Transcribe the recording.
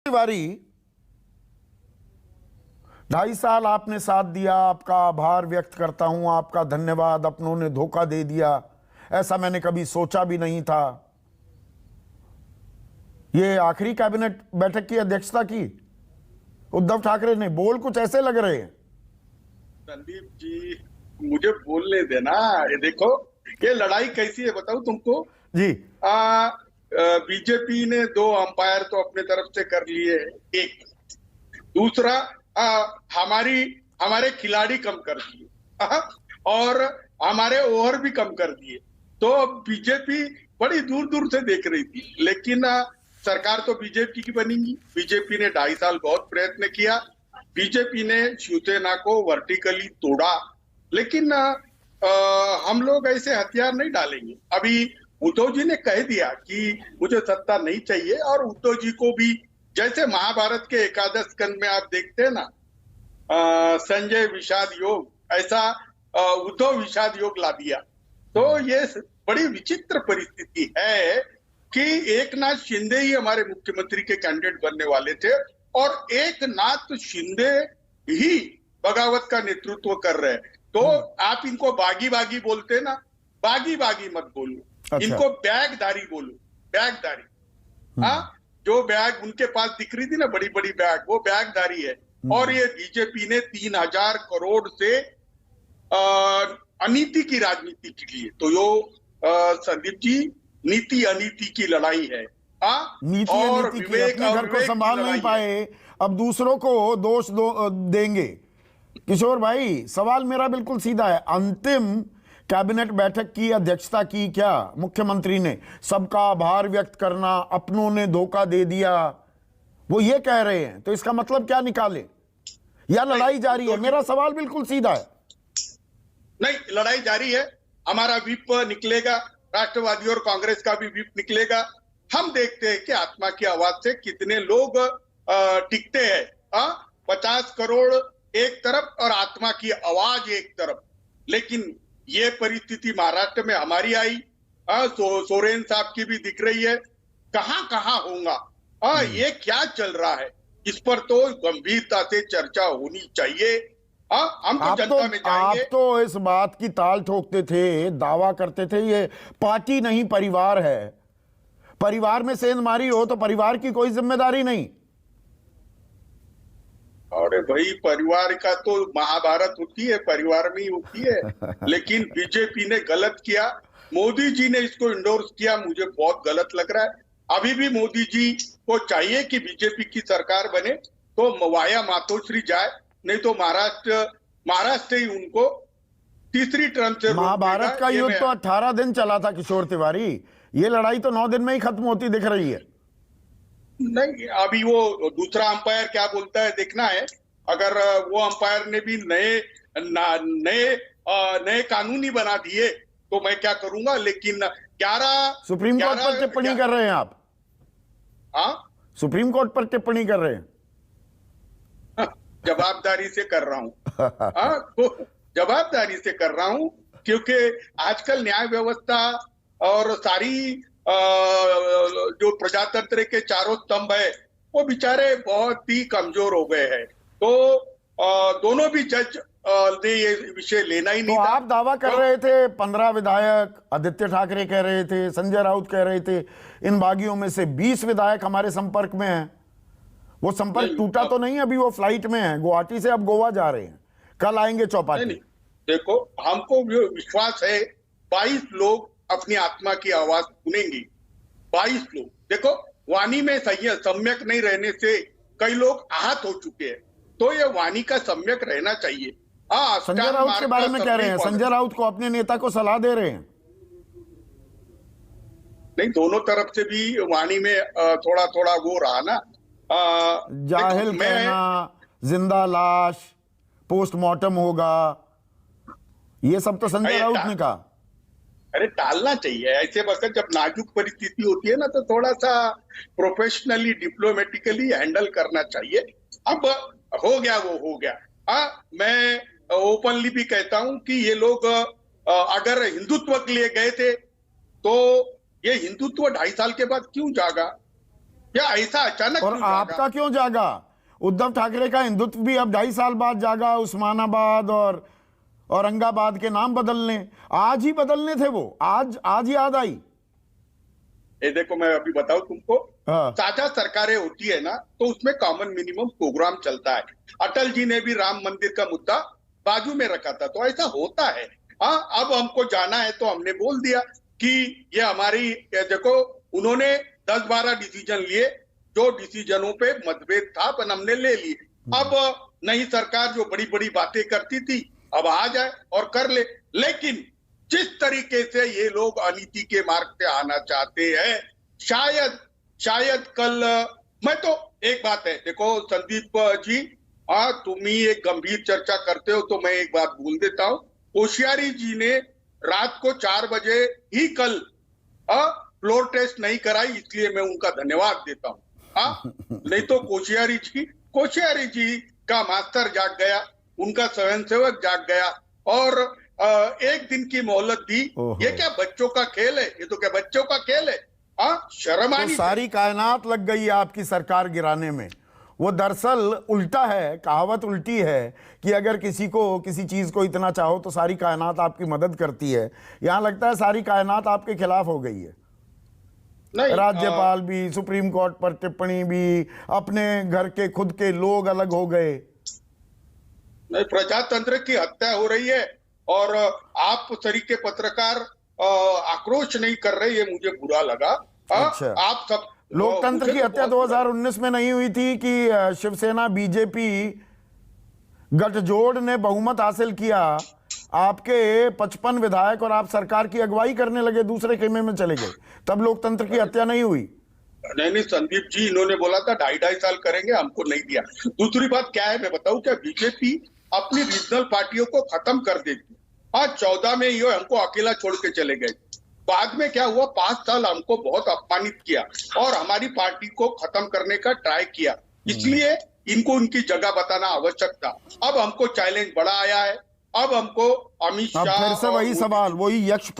तिवारी, 2.5 साल आपने साथ दिया, आपका आभार व्यक्त करता हूं, आपका धन्यवाद। अपनों ने धोखा दे दिया, ऐसा मैंने कभी सोचा भी नहीं था। ये आखिरी कैबिनेट बैठक की अध्यक्षता की उद्धव ठाकरे ने, बोल कुछ ऐसे लग रहे हैं। संदीप जी, मुझे बोलने देना। ये देखो, ये लड़ाई कैसी है बताऊं तुमको जी। बीजेपी ने 2 अंपायर तो अपने तरफ से कर लिए। एक दूसरा, हमारे खिलाड़ी कम कर दिए और हमारे ओवर भी कम कर दिए। तो बीजेपी बड़ी दूर दूर से देख रही थी, लेकिन सरकार तो बीजेपी की बनेगी। बीजेपी ने 2.5 साल बहुत प्रयत्न किया। बीजेपी ने शिवसेना को वर्टिकली तोड़ा, लेकिन हम लोग ऐसे हथियार नहीं डालेंगे। अभी उद्धव जी ने कह दिया कि मुझे सत्ता नहीं चाहिए, और उद्धव जी को भी जैसे महाभारत के एकादश स्कंद में आप देखते हैं ना, संजय विषाद योग, ऐसा उद्धव विषाद योग ला दिया। तो ये बड़ी विचित्र परिस्थिति है कि एकनाथ शिंदे ही हमारे मुख्यमंत्री के कैंडिडेट बनने वाले थे, और एकनाथ शिंदे ही बगावत का नेतृत्व कर रहे हैं। तो आप इनको बागी बागी बोलते ना, बागी बागी मत बोलो। अच्छा। इनको बैगदारी बोलो, बैगदारी। जो बैग उनके पास दिख रही थी ना, बड़ी बड़ी बैग, वो बैगदारी है। और ये बीजेपी ने 3000 करोड़ से अनीति की राजनीति के लिए, तो यो संदीप जी, नीति अनीति की लड़ाई है। नीति और विवेक, अपने घर को संभाल नहीं पाए, अब दूसरों को दोष देंगे। किशोर भाई, सवाल मेरा बिल्कुल सीधा है। अंतिम कैबिनेट बैठक की अध्यक्षता की क्या मुख्यमंत्री ने? सबका आभार व्यक्त करना, अपनों ने धोखा दे दिया, वो ये कह रहे हैं। तो इसका मतलब क्या निकाले, या लड़ाई जारी है? मेरा सवाल बिल्कुल सीधा है। नहीं, लड़ाई जारी है। हमारा विप निकलेगा, राष्ट्रवादी और कांग्रेस का भी विप निकलेगा। हम देखते हैं कि आत्मा की आवाज से कितने लोग टिकते हैं। 50 करोड़ एक तरफ और आत्मा की आवाज एक तरफ। लेकिन ये परिस्थिति महाराष्ट्र में हमारी आई, सोरेन साहब की भी दिख रही है। कहां कहां होगा, ये क्या चल रहा है, इस पर तो गंभीरता से चर्चा होनी चाहिए। हम तो जनता में जाएंगे। आप तो इस बात की ताल ठोकते थे, दावा करते थे ये पार्टी नहीं परिवार है। परिवार में सेंधमारी हो तो परिवार की कोई जिम्मेदारी नहीं। अरे भाई, परिवार का तो महाभारत होती है, परिवार में ही होती है। लेकिन बीजेपी ने गलत किया। मोदी जी ने इसको इंडोर्स किया, मुझे बहुत गलत लग रहा है। अभी भी मोदी जी को चाहिए कि बीजेपी की सरकार बने तो वाया मातोश्री जाए, नहीं तो महाराष्ट्र ही उनको तीसरी टर्म से। महाभारत का युद्ध तो 18 दिन चला था किशोर तिवारी, ये लड़ाई तो 9 दिन में ही खत्म होती दिख रही है। नहीं, अभी वो दूसरा अंपायर क्या बोलता है देखना है। अगर वो अंपायर ने भी नए कानूनी बना दिए तो मैं क्या करूंगा। लेकिन 11 सुप्रीम कोर्ट पर टिप्पणी कर रहे हैं आप? सुप्रीम कोर्ट पर टिप्पणी कर रहे हैं? जवाबदारी से कर रहा हूं। तो जवाबदारी से कर रहा हूं, क्योंकि आजकल न्याय व्यवस्था और सारी जो प्रजातंत्र के चारों स्तंभ है, वो बेचारे बहुत ही कमजोर हो गए हैं। तो दोनों भी जज ने ये विषय लेना ही नहीं था। आप दावा कर रहे थे 15 विधायक, आदित्य ठाकरे कह रहे थे, संजय राउत कह रहे थे, इन बागियों में से 20 विधायक हमारे संपर्क में हैं। वो संपर्क टूटा तो नहीं, अभी वो फ्लाइट में है, गुवाहाटी से अब गोवा जा रहे हैं, कल आएंगे चौपाटी। देखो, हमको विश्वास है 22 लोग अपनी आत्मा की आवाज सुनेंगी। 22 लोग। देखो, वाणी में सम्यक नहीं रहने से कई लोग आहत हो चुके हैं, तो ये वाणी का सम्यक रहना चाहिए। संजय राउत के बारे में कह रहे हैं, संजय राउत को अपने नेता को सलाह दे रहे हैं। नहीं, दोनों तरफ से भी वाणी में थोड़ा थोड़ा वो रहा ना, जाहिल कहना, जिंदा लाश, पोस्टमार्टम होगा, ये सब तो संजय राउत ने कहा। अरे टालना चाहिए ऐसे वक्त, जब नाजुक परिस्थिति होती है ना, तो थोड़ा सा प्रोफेशनली डिप्लोमेटिकली हैंडल करना चाहिए। अब हो गया वो हो गया। मैं ओपनली भी कहता हूं कि ये लोग अगर हिंदुत्व के लिए गए थे तो ये हिंदुत्व 2.5 साल के बाद क्यों जागा? या ऐसा अचानक और क्यों जागा? आपका क्यों जागा? उद्धव ठाकरे का हिंदुत्व भी अब 2.5 साल बाद जागा। उस्मानाबाद और औरंगाबाद के नाम बदलने, आज ही बदलने थे वो, आज याद आई। ये देखो, मैं अभी बताऊं तुमको, हाँ। साझा सरकारें होती है ना, तो उसमें कॉमन मिनिमम प्रोग्राम चलता है। अटल जी ने भी राम मंदिर का मुद्दा बाजू में रखा था, तो ऐसा होता है। हाँ, अब हमको जाना है तो हमने बोल दिया कि ये हमारी, देखो उन्होंने 10-12 डिसीजन लिए, जो डिसीजनों पे मतभेद था पर हमने ले लिए। अब नई सरकार जो बड़ी बड़ी बातें करती थी, अब आ जाए और कर ले। लेकिन जिस तरीके से ये लोग अनीति के मार्ग पे आना चाहते हैं, शायद कल, मैं तो एक बात है, देखो संदीप जी, हाँ तुम ही एक गंभीर चर्चा करते हो तो मैं एक बात बोल देता हूं। कोश्यारी जी ने रात को 4 बजे ही कल फ्लोर टेस्ट नहीं कराई, इसलिए मैं उनका धन्यवाद देता हूं। हाँ, नहीं तो कोश्यारी जी का मास्टर जाग गया, उनका स्वयंसेवक जाग गया और एक दिन की मोहलत दी। ये क्या बच्चों का खेल है? ये तो क्या बच्चों का खेल है? हाँ, शर्म आनी। तो सारी कायनात लग गई है आपकी सरकार गिराने में। वो दरअसल उल्टा है, कहावत उल्टी है कि अगर किसी चीज को इतना चाहो तो सारी कायनात आपकी मदद करती है। यहां लगता है सारी कायनात आपके खिलाफ हो गई है। नहीं, राज्यपाल भी, सुप्रीम कोर्ट पर टिप्पणी भी, अपने घर के खुद के लोग अलग हो गए। नहीं, प्रजातंत्र की हत्या हो रही है और आप तरीके पत्रकार आक्रोश नहीं कर रहे, ये मुझे बुरा लगा। अच्छा। आप सब लोकतंत्र की हत्या 2019 में नहीं हुई थी कि शिवसेना बीजेपी गठजोड़ ने बहुमत हासिल किया, आपके 55 विधायक और आप सरकार की अगुवाई करने लगे, दूसरे खेमे में चले गए, तब लोकतंत्र की हत्या नहीं हुई? नहीं संदीप जी, इन्होंने बोला था 2.5 साल करेंगे, हमको नहीं दिया। दूसरी बात क्या है मैं बताऊं क्या, बीजेपी अपनी रीजनल पार्टियों को खत्म कर देती। आज 14 में ये हमको अकेला छोड़ के चले गए। बाद में क्या हुआ, 5 साल हमको बहुत अपमानित किया और हमारी पार्टी को खत्म करने का ट्राई किया, इसलिए इनको उनकी जगह बताना आवश्यक था। अब हमको चैलेंज बड़ा आया है, अब हमको अमित शाह, फिर से वही सवाल, वही यक्ष